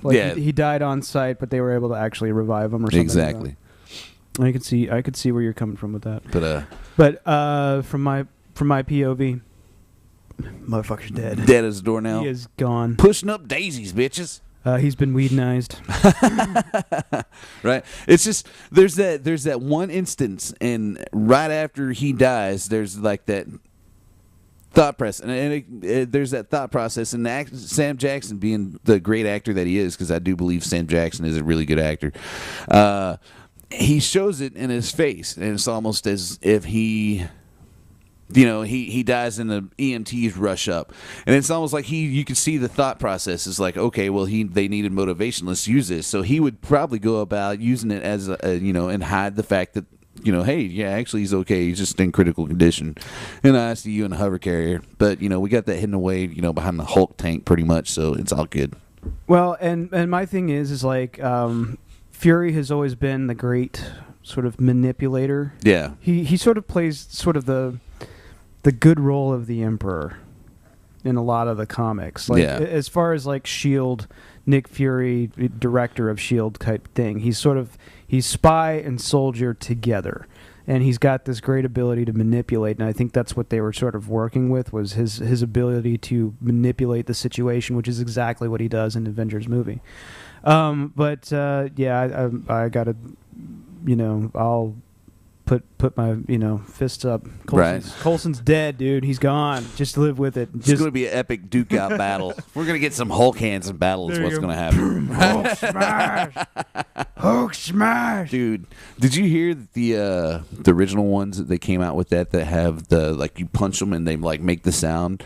He died on site, but they were able to actually revive him or something. Exactly. Like I could see where you're coming from with that. But from my POV, motherfucker's dead. Dead as a doornail. He is gone. Pushing up daisies, bitches. He's been weedinized. Right. It's just there's that one instance, and right after he dies, there's like that thought process, and there's that thought process, and Sam Jackson being the great actor that he is, because I do believe Sam Jackson is a really good actor. He shows it in his face, and it's almost as if he dies and the EMTs rush up. And it's almost like you can see the thought process is like, okay, well, they needed motivation. Let's use this. So he would probably go about using it as and hide the fact that, hey, yeah, actually he's okay. He's just in critical condition in ICU and a hover carrier. But, we got that hidden away, behind the Hulk tank pretty much. So it's all good. Well, and my thing is like, Fury has always been the great sort of manipulator. Yeah. He sort of plays sort of the good role of the Emperor in a lot of the comics. Like, as far as like S.H.I.E.L.D., Nick Fury, director of S.H.I.E.L.D. type thing, he's spy and soldier together. And he's got this great ability to manipulate, and I think that's what they were sort of working with, was his ability to manipulate the situation, which is exactly what he does in the Avengers movie. I gotta, I'll put my fists up. Coulson's dead, dude. He's gone. Just live with it. It's going to be an epic duke out battle. We're going to get some Hulk hands in battle. Is what's going to happen. Hulk smash. Hulk smash. Dude, did you hear the original ones that they came out with that have the like you punch them and they like make the sound,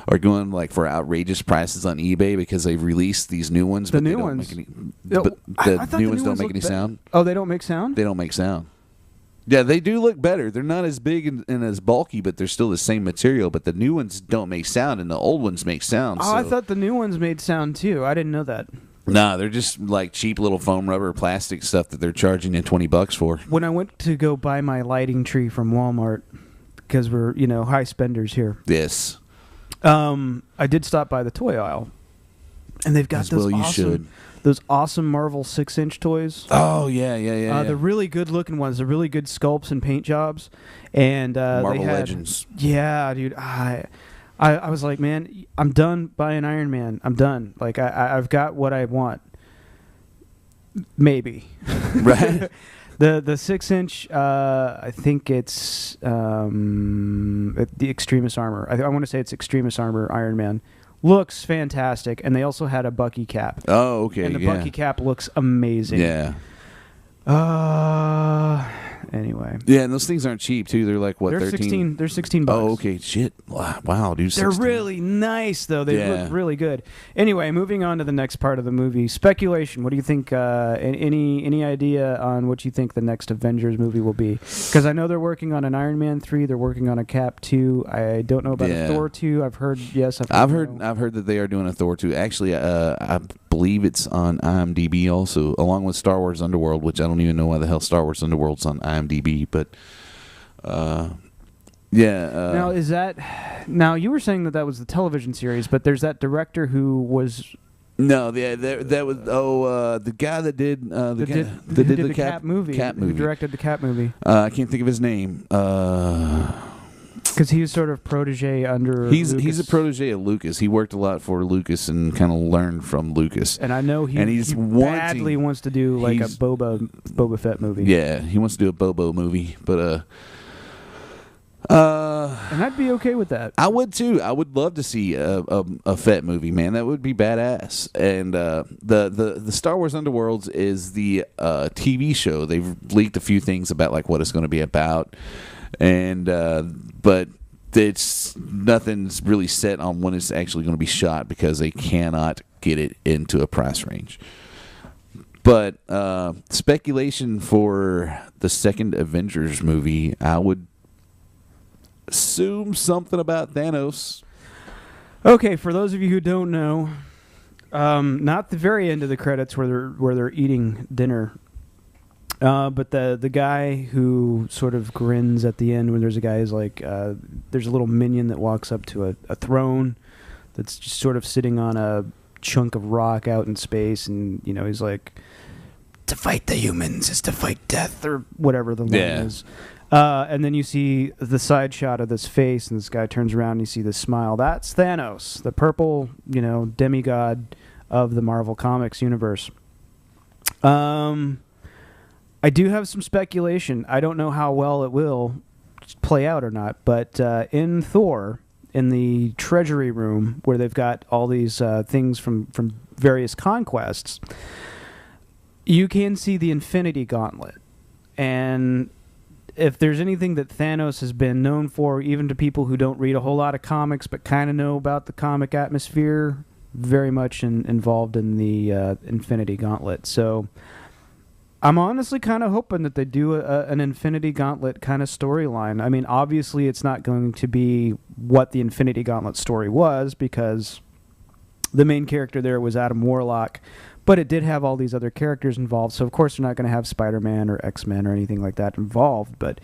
are going like for outrageous prices on eBay because they've released these new ones. The new ones. But the new ones don't make any sound. Oh, they don't make sound? They don't make sound. Yeah, they do look better. They're not as big and as bulky, but they're still the same material. But the new ones don't make sound, and the old ones make sound. Oh, so. I thought the new ones made sound, too. I didn't know that. Nah, they're just like cheap little foam rubber plastic stuff that they're charging you $20 for. When I went to go buy my lighting tree from Walmart, because we're, high spenders here. Yes. I did stop by the toy aisle, and they've got those awesome Marvel 6-inch toys. Oh, yeah. The really good-looking ones, the really good sculpts and paint jobs. And Marvel Legends. Yeah, dude. I was like, man, I'm done buying Iron Man. I'm done. Like, I've got what I want. Maybe. Right. The 6-inch, I think it's the Extremis armor. I want to say it's Extremis armor Iron Man. Looks fantastic, and they also had a Bucky cap. Oh, okay. And the Bucky cap looks amazing. Yeah. Anyway. Yeah, and those things aren't cheap too. They're like what, they're 13? They're $16. Oh, okay. Shit. Wow, dude. They're really nice though. They look really good. Anyway, moving on to the next part of the movie. Speculation. What do you think? Any idea on what you think the next Avengers movie will be? Because I know they're working on an Iron Man 3. They're working on a Cap 2. I don't know about a Thor 2. I've heard yes. I've heard that they are doing a Thor 2. Actually, I believe it's on IMDb also, along with Star Wars Underworld, which I don't even know why the hell Star Wars Underworld's on IMDb, but now is that? Now you were saying that was the television series, but there's that director who was. No, that was the guy that did the Cap movie. Who directed the Cap movie? I can't think of his name. Because he was sort of protege under. He's a protege of Lucas. He worked a lot for Lucas and kind of learned from Lucas. And I know he badly wants to do like a Boba Fett movie. Yeah, he wants to do a Bobo movie, but and I'd be okay with that. I would too. I would love to see a Fett movie, man. That would be badass. And the Star Wars Underworlds is the TV show. They've leaked a few things about like what it's going to be about. and but it's nothing's really set on when it's actually going to be shot because they cannot get it into a price range. But speculation for the second Avengers movie, I would assume something about Thanos. Okay, for those of you who don't know, not the very end of the credits where they're eating dinner, but the guy who sort of grins at the end when there's a guy who's like, there's a little minion that walks up to a throne that's just sort of sitting on a chunk of rock out in space, and he's like, to fight the humans is to fight death, or whatever the line is. And then you see the side shot of this face, and this guy turns around and you see this smile. That's Thanos, the purple, demigod of the Marvel Comics universe. I do have some speculation. I don't know how well it will play out or not, but in Thor, in the treasury room where they've got all these things from various conquests, you can see the Infinity Gauntlet. And if there's anything that Thanos has been known for, even to people who don't read a whole lot of comics but kind of know about the comic atmosphere, very much involved in the Infinity Gauntlet. So I'm honestly kind of hoping that they do an Infinity Gauntlet kind of storyline. I mean, obviously it's not going to be what the Infinity Gauntlet story was, because the main character there was Adam Warlock, but it did have all these other characters involved, so of course they're not going to have Spider-Man or X-Men or anything like that involved. But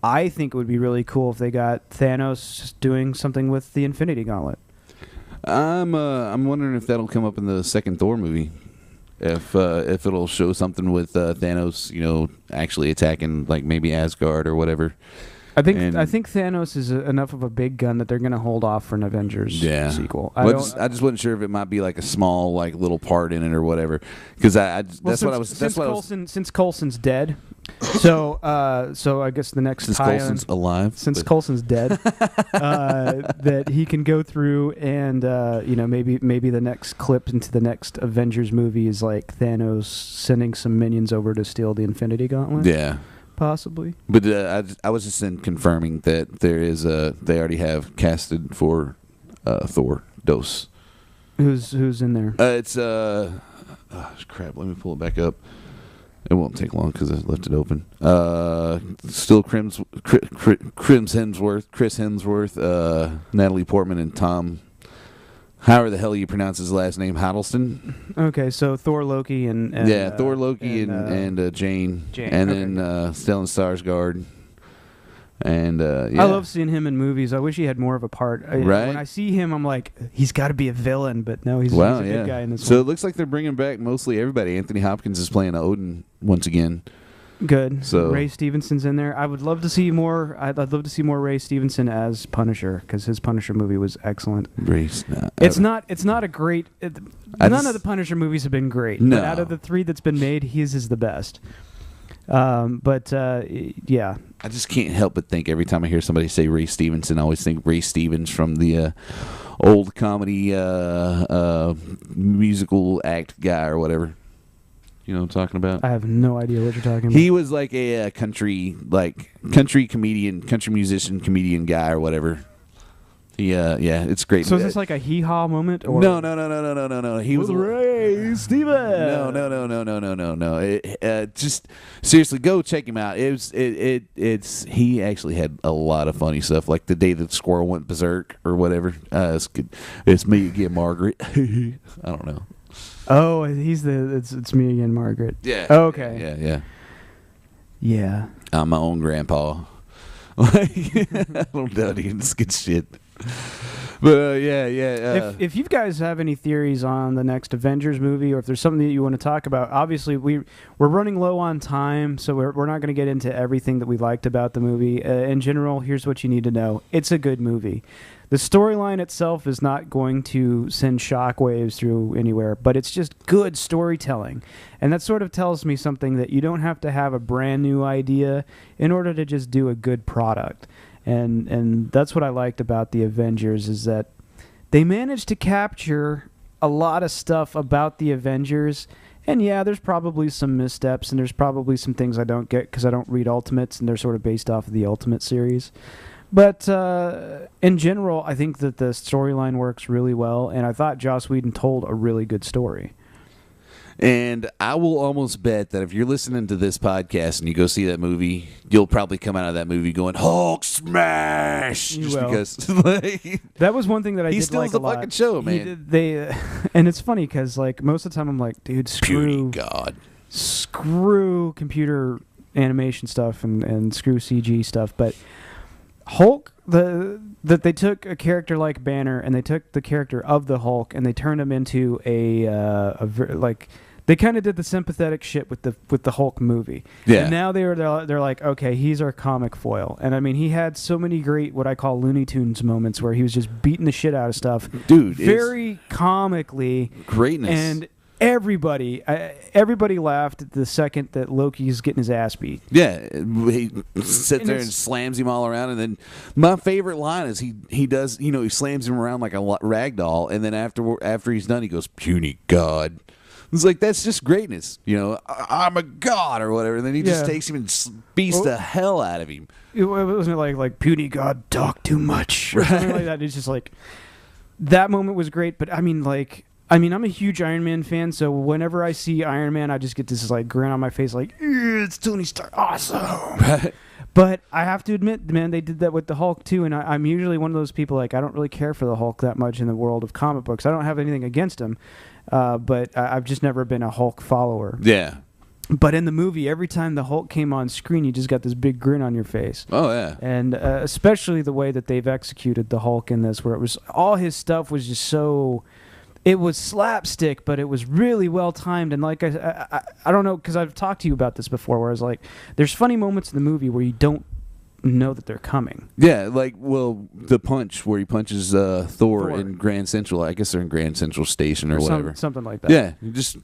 I think it would be really cool if they got Thanos doing something with the Infinity Gauntlet. I'm wondering if that'll come up in the second Thor movie. If it'll show something with Thanos, actually attacking like maybe Asgard or whatever. I think Thanos is enough of a big gun that they're going to hold off for an Avengers sequel. I just wasn't sure if it might be like a small like little part in it or whatever, because since Coulson's dead. So I guess the next since Coulson's alive, Coulson's dead, that he can go through and maybe the next clip into the next Avengers movie is like Thanos sending some minions over to steal the Infinity Gauntlet. Yeah. Possibly. But I was just confirming that there is they already have casted for Thor Dose. Who's in there? It's crap. Let me pull it back up. It won't take long because I left it open. Still Chris Hemsworth, Natalie Portman, and Tom. However the hell you pronounce his last name, Hiddleston. Okay, so Thor, Loki, and Thor, Loki, and Jane, and then Stellan Skarsgård. And I love seeing him in movies. I wish he had more of a part. Right? When I see him, I'm like, he's got to be a villain, but no, he's a good guy in this one. So it looks like they're bringing back mostly everybody. Anthony Hopkins is playing Odin once again. Good. So Ray Stevenson's in there. I would love to see more. I'd love to see more Ray Stevenson as Punisher, because his Punisher movie was excellent. It's not a great. None of the Punisher movies have been great. No. But out of the three that's been made, his is the best. Yeah. I just can't help but think every time I hear somebody say Ray Stevenson, I always think Ray Stevens from the old comedy musical act guy or whatever. You know what I'm talking about? I have no idea what you're talking about. He was like a country comedian, country musician, comedian guy or whatever. It's great. So is this like a hee-haw moment? Or? No. He was Ray Stevens. No. Just seriously, go check him out. He actually had a lot of funny stuff, like the day the squirrel went berserk or whatever. It's good. It's me again, Margaret. I don't know. Oh, it's me again, Margaret. Yeah. Oh, okay. Yeah. I'm my own grandpa. I don't know, dude. It's good shit. But if you guys have any theories on the next Avengers movie, or if there's something that you want to talk about, obviously we're running low on time, so we're not going to get into everything that we liked about the movie. In general, here's what you need to know: it's a good movie. The storyline itself is not going to send shockwaves through anywhere, but it's just good storytelling. And that sort of tells me something, that you don't have to have a brand new idea in order to just do a good product. And that's what I liked about the Avengers, is that they managed to capture a lot of stuff about the Avengers And yeah, there's probably some missteps, and there's probably some things I don't get because I don't read Ultimates, and they're sort of based off of the Ultimate series. But in general, I think that the storyline works really well, and I thought Joss Whedon told a really good story. And I will almost bet that if you're listening to this podcast and you go see that movie, you'll probably come out of that movie going Hulk smash, just because like, that was one thing that I he did steals like the a lot. fucking show, man. And it's funny because like most of the time I'm like, dude, screw computer animation stuff and screw CG stuff, but Hulk, that they took a character like Banner and they took the character of the Hulk and they turned him into like they kind of did the sympathetic shit with the Hulk movie. Yeah. And now they're like, okay, he's our comic foil. And I mean, he had so many great what I call Looney Tunes moments where he was just beating the shit out of stuff, dude, very comically greatness. And everybody laughed the second that Loki's getting his ass beat. Yeah, he sits there and slams him all around, and then my favorite line is he does, he slams him around like a rag doll, and then after he's done, he goes, "Puny God." It's like, that's just greatness, I'm a god or whatever, and then he just takes him and beats the hell out of him. It wasn't like "Puny God talk too much" or something like that. It's just like that moment was great, but I mean, I'm a huge Iron Man fan, so whenever I see Iron Man, I just get this like grin on my face, like, it's Tony Stark, awesome. Right. But I have to admit, man, they did that with the Hulk too, and I'm usually one of those people, like, I don't really care for the Hulk that much in the world of comic books. I don't have anything against him, but I've just never been a Hulk follower. Yeah. But in the movie, every time the Hulk came on screen, you just got this big grin on your face. Oh, yeah. And especially the way that they've executed the Hulk in this, where it was all his stuff was just so... It was slapstick, but it was really well timed. And like I don't know, because I've talked to you about this before, where it's like there's funny moments in the movie where you don't know that they're coming. Yeah, the punch where he punches Thor in Grand Central. I guess they're in Grand Central Station or whatever. Something like that. Yeah, just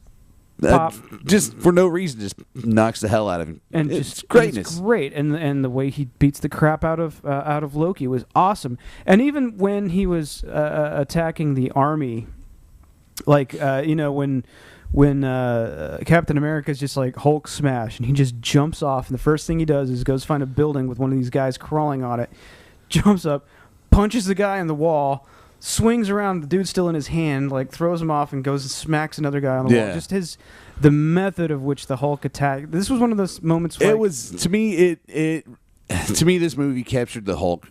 for no reason, just knocks the hell out of him. And it's just greatness. It's great, and the way he beats the crap out of Loki was awesome. And even when he was attacking the army. Like when Captain America's just like Hulk smash and he just jumps off and the first thing he does is goes find a building with one of these guys crawling on it, jumps up, punches the guy on the wall, swings around, the dude's still in his hand, like throws him off and goes and smacks another guy on the wall. Just the method of which the Hulk attacked. This was one of those moments where it was to me this movie captured the Hulk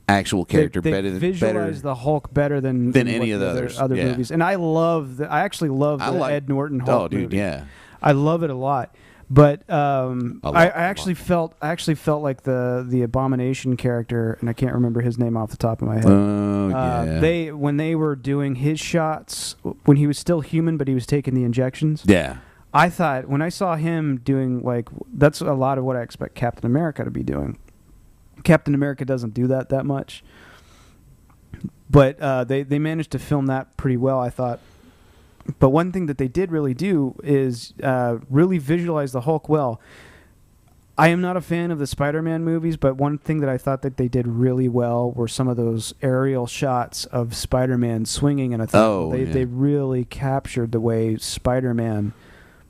actual character they visualized the Hulk better than any of the other movies. And I actually love the Ed Norton Hulk. Oh, dude, movie. Yeah. I love it a lot. But I actually felt like the Abomination character, and I can't remember his name off the top of my head. Yeah. When they were doing his shots when he was still human, but he was taking the injections. Yeah. I thought when I saw him doing that's a lot of what I expect Captain America to be doing. Captain America doesn't do that much, but they managed to film that pretty well, I thought. But one thing that they did really do is really visualize the Hulk well. I am not a fan of the Spider-Man movies, but one thing that I thought that they did really well were some of those aerial shots of Spider-Man swinging, and I thought they really captured the way Spider-Man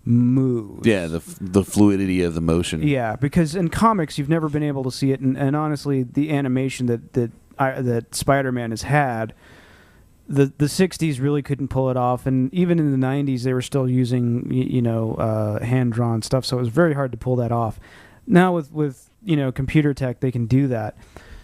moves. Yeah, the fluidity of the motion. Yeah, because in comics you've never been able to see it, and honestly, the animation that Spider-Man has had, the 60s really couldn't pull it off, and even in the 90s they were still using hand drawn stuff, so it was very hard to pull that off. Now with computer tech they can do that.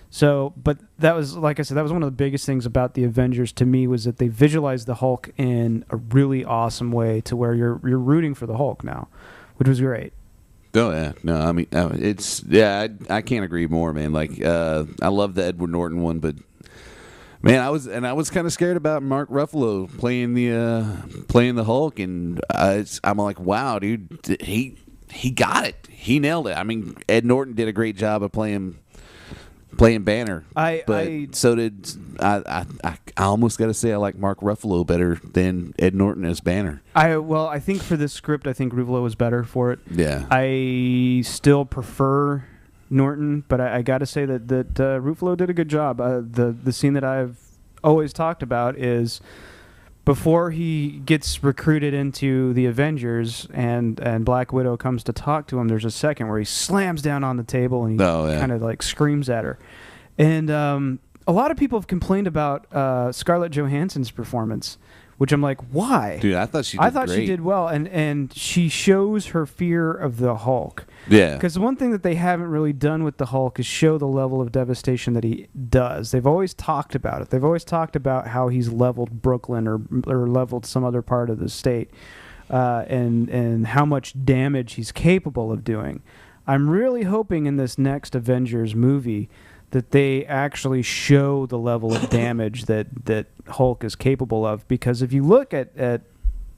So, but that was, like I said, that was one of the biggest things about the Avengers to me, was that they visualized the Hulk in a really awesome way to where you're rooting for the Hulk now, which was great. Oh yeah, no, I mean I can't agree more, man. Like I love the Edward Norton one, but man, I was kind of scared about Mark Ruffalo playing the Hulk, and I'm like, wow, dude, he got it, he nailed it. I mean, Ed Norton did a great job of playing Banner, so did I almost got to say I like Mark Ruffalo better than Ed Norton as Banner. I think for this script, I think Ruffalo was better for it. Yeah, I still prefer Norton, but I got to say that Ruffalo did a good job. The scene that I've always talked about is before he gets recruited into the Avengers and Black Widow comes to talk to him, there's a second where he slams down on the table and he kind of like screams at her. And a lot of people have complained about Scarlett Johansson's performance, which I'm like, why? Dude, I thought she did great. She did well, and she shows her fear of the Hulk. Yeah. Because one thing that they haven't really done with the Hulk is show the level of devastation that he does. They've always talked about it. They've always talked about how he's leveled Brooklyn or leveled some other part of the state, and how much damage he's capable of doing. I'm really hoping in this next Avengers movie that they actually show the level of damage that Hulk is capable of. Because if you look at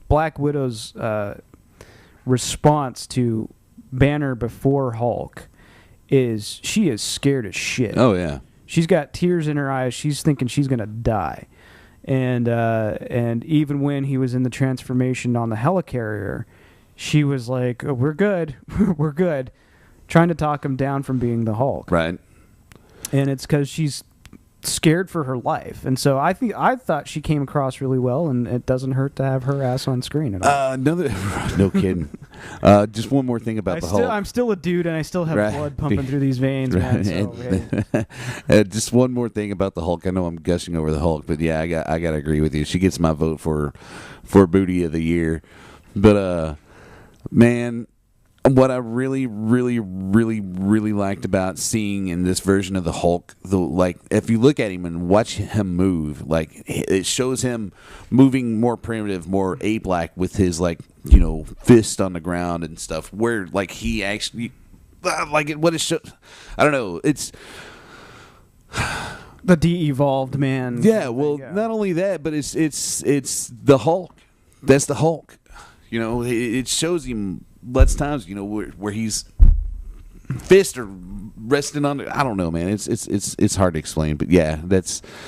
Black Widow's response to Banner before Hulk, she is scared as shit. Oh, yeah. She's got tears in her eyes. She's thinking she's going to die. And even when he was in the transformation on the helicarrier, she was like, oh, we're good. We're good. Trying to talk him down from being the Hulk. Right. And it's because she's scared for her life. And so I thought she came across really well, and it doesn't hurt to have her ass on screen at all. No kidding. Just one more thing about the Hulk. I'm still a dude, and I still have blood pumping through these veins, man. So, just one more thing about the Hulk. I know I'm gushing over the Hulk, but yeah, I got to agree with you. She gets my vote for Booty of the Year. But man, what I really, really, really, really liked about seeing in this version of the Hulk, if you look at him and watch him move, like it shows him moving more primitive, more ape-like with his fist on the ground and stuff. Where like he actually, what it shows, I don't know. It's the de-evolved man. Yeah, well, not only that, but it's the Hulk. That's the Hulk. It shows him less times, where he's fist or resting on. I don't know, man. It's hard to explain, but yeah,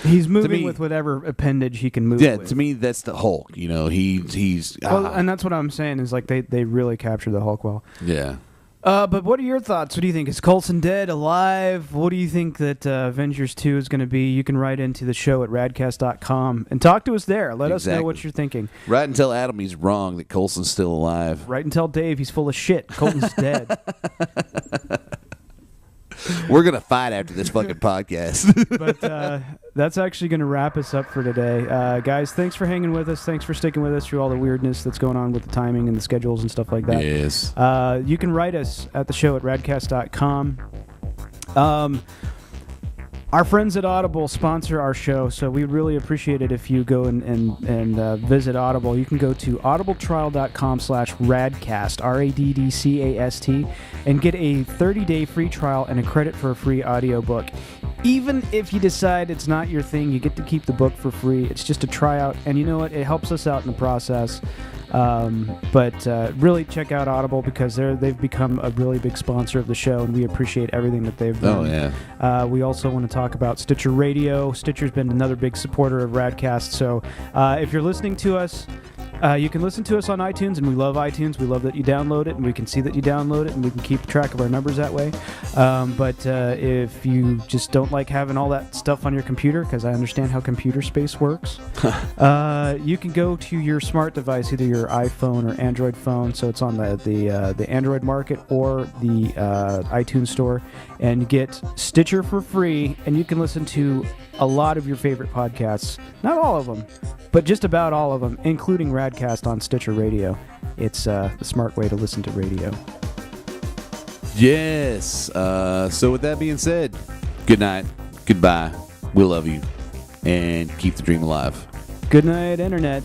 he's moving with whatever appendage he can move. Yeah, with. To me, that's the Hulk. He's and that's what I'm saying is like they really capture the Hulk well. Yeah. But what are your thoughts? What do you think? Is Coulson dead, alive? What do you think that Avengers 2 is going to be? You can write into the show at raddcast.com and talk to us there. Let us know what you're thinking. Right and tell Adam he's wrong, that Coulson's still alive. Right and tell Dave he's full of shit. Colton's dead. We're going to fight after this fucking podcast. But that's actually going to wrap us up for today. Guys, thanks for hanging with us. Thanks for sticking with us through all the weirdness that's going on with the timing and the schedules and stuff like that. Yes. You can write us at the show at raddcast.com. Our friends at Audible sponsor our show, so we'd really appreciate it if you go and visit Audible. You can go to audibletrial.com/raddcast, RADDCAST, and get a 30-day free trial and a credit for a free audiobook. Even if you decide it's not your thing, you get to keep the book for free. It's just a tryout, and you know what? It helps us out in the process. But really check out Audible because they've become a really big sponsor of the show, and we appreciate everything that they've done. Oh, yeah. We also want to talk about Stitcher Radio. Stitcher's been another big supporter of Raddcast, so if you're listening to us, you can listen to us on iTunes, and we love iTunes. We love that you download it, and we can see that you download it, and we can keep track of our numbers that way. But if you just don't like having all that stuff on your computer, because I understand how computer space works, you can go to your smart device, either your iPhone or Android phone, so it's on the Android market or the iTunes store, and get Stitcher for free, and you can listen to a lot of your favorite podcasts. Not all of them, but just about all of them, including Raddcast on Stitcher Radio. It's the smart way to listen to radio. Yes. So with that being said, good night, goodbye, we love you, and keep the dream alive. Good night, Internet.